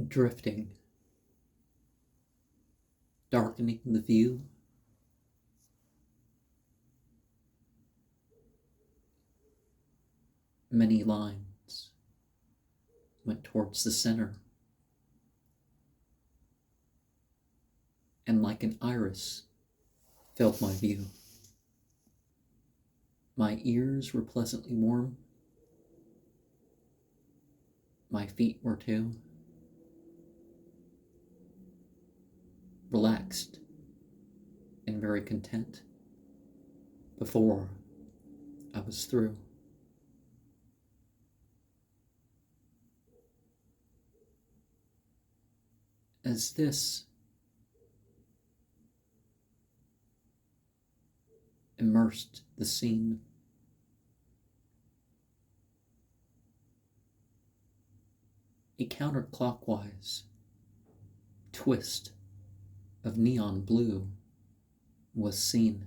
drifting, darkening the view. Many lines went towards the center, and like an iris filled my view. My ears were pleasantly warm. My feet were too. Relaxed and very content before I was through. As this immersed the scene, a counterclockwise twist of neon blue was seen.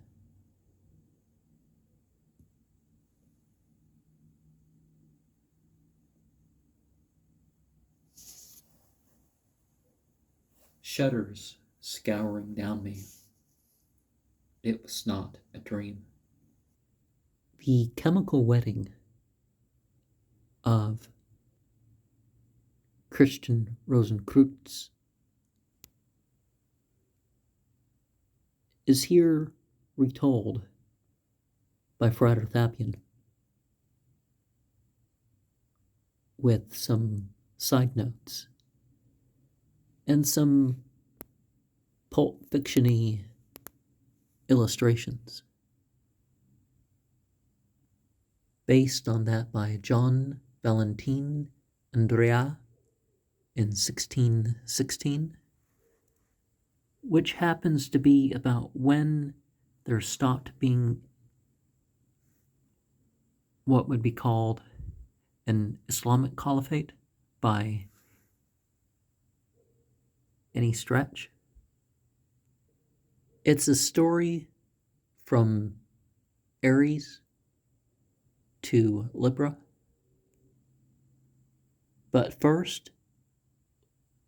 Shudders scouring down me. It was not a dream. The chemical wedding of Christian Rosicrucian is here retold by Frater Thabion with some side notes and some Pulp Fiction-y illustrations based on that by John Valentin Andrea in 1616, which happens to be about when there stopped being what would be called an Islamic caliphate by any stretch. It's a story from Aries to Libra. But first,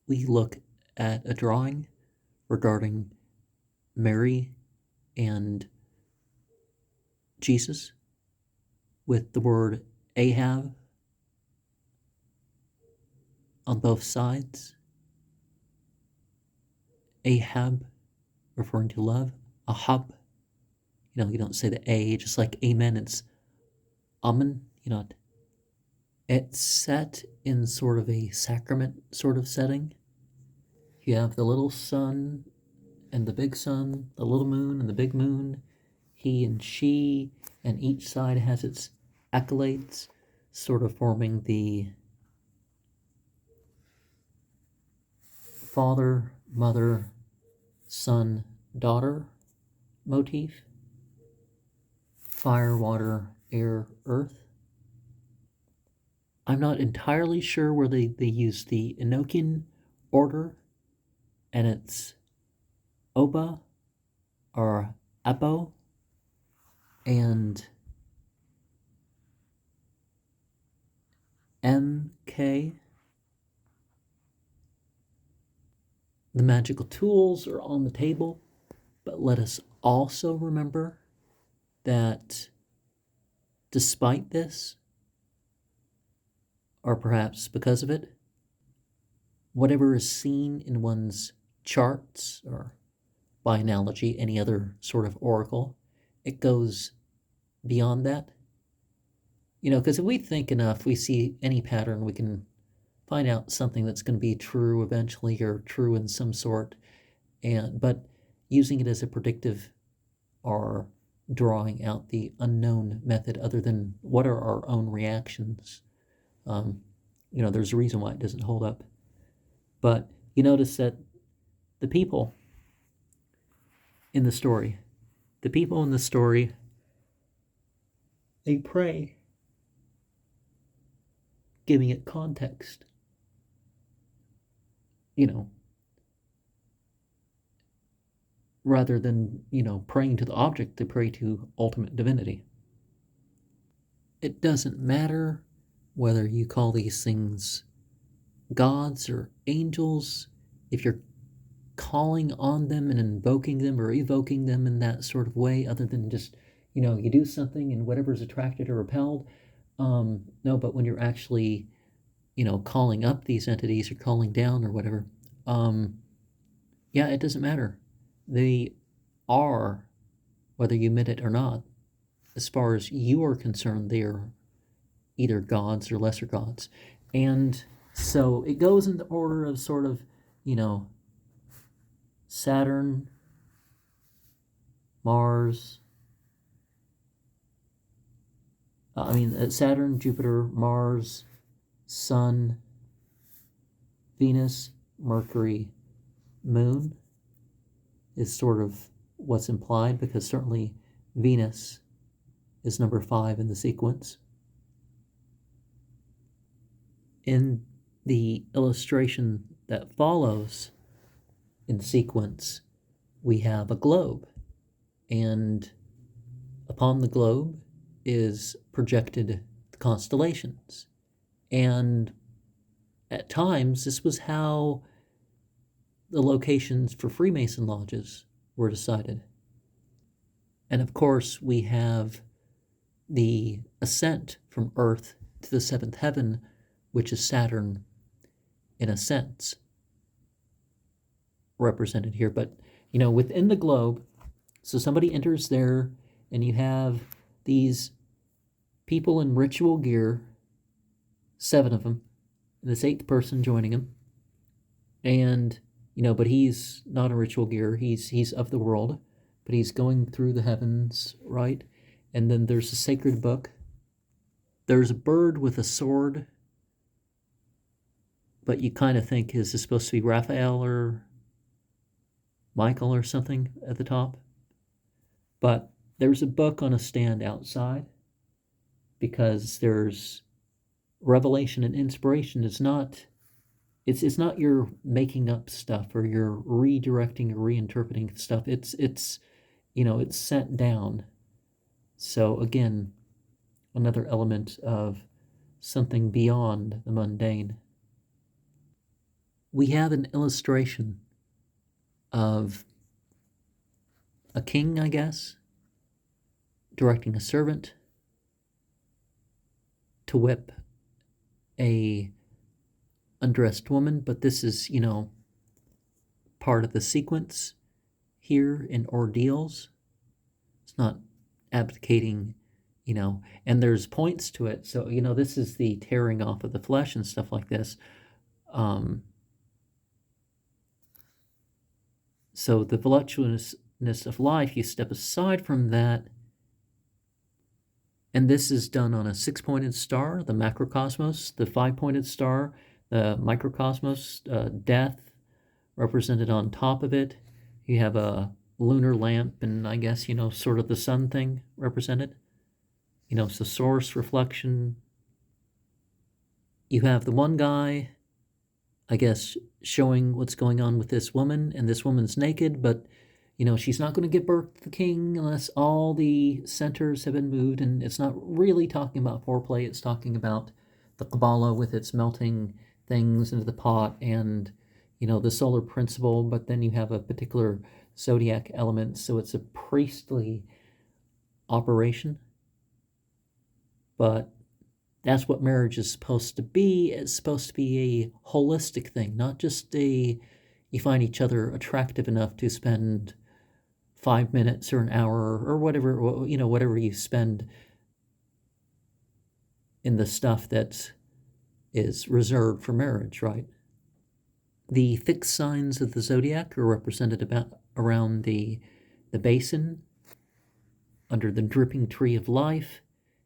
we look at a drawing regarding Mary and Jesus with the word Ahab on both sides. Ahab referring to love, Ahab. You don't say the A, just like amen, it's amen. It's set in sort of a sacrament sort of setting. You have the little sun and the big sun, the little moon and the big moon, he and she, and each side has its acolytes, sort of forming the father, mother, son, daughter motif. Fire, water, air, earth. I'm not entirely sure where they use the Enochian order, and it's Oba or Abo and MK. The magical tools are on the table, but let us also remember that despite this, or perhaps because of it, whatever is seen in one's charts, or by analogy, any other sort of oracle, it goes beyond that. Because if we think enough, we see any pattern, we can find out something that's going to be true eventually, or true in some sort, but using it as a predictive or drawing out the unknown method other than what are our own reactions, there's a reason why it doesn't hold up. But you notice that the people in the story, they pray, giving it context. Rather than, praying to the object, they pray to ultimate divinity. It doesn't matter whether you call these things gods or angels, if you're calling on them and invoking them or evoking them in that sort of way, other than just, you do something and whatever's attracted or repelled. No, but when you're actually, calling up these entities or calling down or whatever, yeah, it doesn't matter. They are, whether you admit it or not. As far as you are concerned, they are either gods or lesser gods. And so it goes in the order of sort of, Saturn, Mars, Saturn, Jupiter, Mars, Sun, Venus, Mercury, Moon is sort of what's implied, because certainly Venus is number 5 in the sequence. In the illustration that follows in sequence, we have a globe, and upon the globe is projected the constellations. And at times, this was how the locations for Freemason lodges were decided. And of course, we have the ascent from Earth to the 7th heaven, which is Saturn in a sense represented here. But, within the globe, so somebody enters there, and you have these people in ritual gear, 7 of them, and this 8th person joining him. And, but he's not in ritual gear, he's of the world, but he's going through the heavens, right? And then there's a sacred book. There's a bird with a sword, but you kind of think, is this supposed to be Raphael or Michael or something at the top? But there's a book on a stand outside, because there's revelation and inspiration. It's not your making up stuff or you're redirecting or reinterpreting stuff. It's sent down. So again, another element of something beyond the mundane. We have an illustration of a king, I guess, directing a servant to whip a undressed woman, but this is, part of the sequence here in ordeals. It's not abdicating, and there's points to it. So, this is the tearing off of the flesh and stuff like this. So the voluptuousness of life, you step aside from that, and this is done on a 6-pointed star, the macrocosmos, the 5-pointed star, the microcosmos, death represented on top of it. You have a lunar lamp, and I guess, sort of the sun thing represented. So source, reflection. You have the one guy, I guess, showing what's going on with this woman, and this woman's naked, but, she's not going to give birth to the king unless all the centers have been moved, and it's not really talking about foreplay, it's talking about the Kabbalah with its melting things into the pot and, the solar principle, but then you have a particular zodiac element, so it's a priestly operation. But that's what marriage is supposed to be. It's supposed to be a holistic thing, not just you find each other attractive enough to spend 5 minutes or an hour or whatever, whatever you spend in the stuff that is reserved for marriage, right? The fixed signs of the zodiac are represented around the basin, under the dripping tree of life.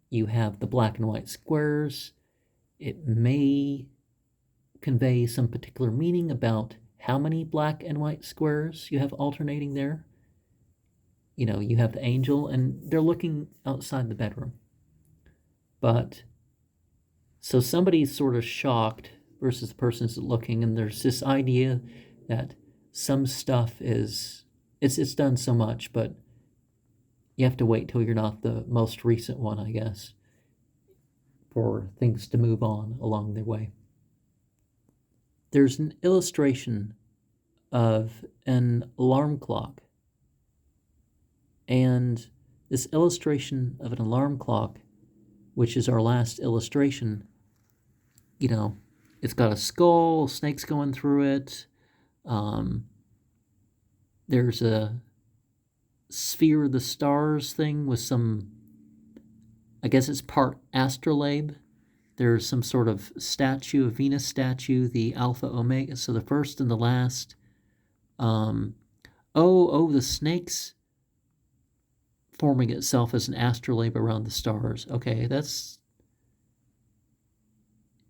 You have the black and white squares. It may convey some particular meaning about how many black and white squares you have alternating there. You have the angel, and they're looking outside the bedroom. But, so somebody's sort of shocked versus the person's looking, and there's this idea that some stuff it's done so much, but you have to wait till you're not the most recent one, I guess, for things to move on along the way. there's an illustration of an alarm clock. And this illustration of an alarm clock, which is our last illustration, it's got a skull, snakes going through it. There's a sphere of the stars thing with some, I guess it's part astrolabe. There's some sort of statue, a Venus statue, the Alpha Omega, so the first and the last. The snakes forming itself as an astrolabe around the stars. Okay, that's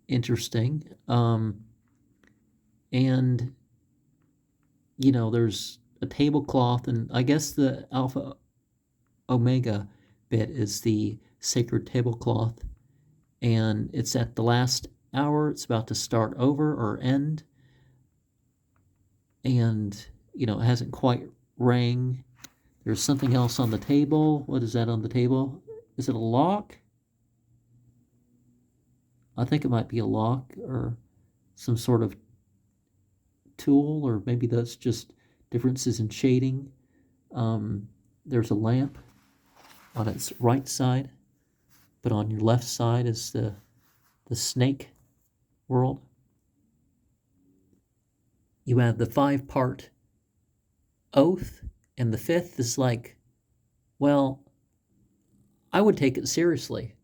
interesting. And there's a tablecloth, and I guess the Alpha Omega bit is the sacred tablecloth, and it's at the last hour. It's about to start over or end, and it hasn't quite rang. There's something else on the table. What is that on the table? Is it a lock? I think it might be a lock or some sort of tool, or maybe that's just differences in shading. There's a lamp on its right side, but on your left side is the snake world. You have the 5-part oath, and the 5th is like, well, I would take it seriously,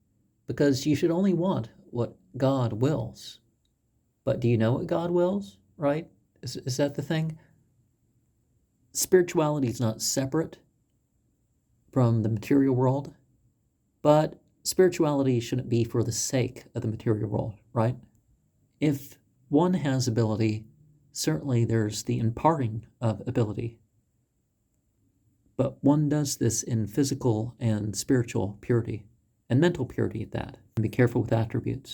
because you should only want what God wills. But do you know what God wills, right? Is that the thing? Spirituality is not separate from the material world, but spirituality shouldn't be for the sake of the material world, right? If one has ability, certainly there's the imparting of ability. But one does this in physical and spiritual purity, and mental purity at that. And be careful with attributes.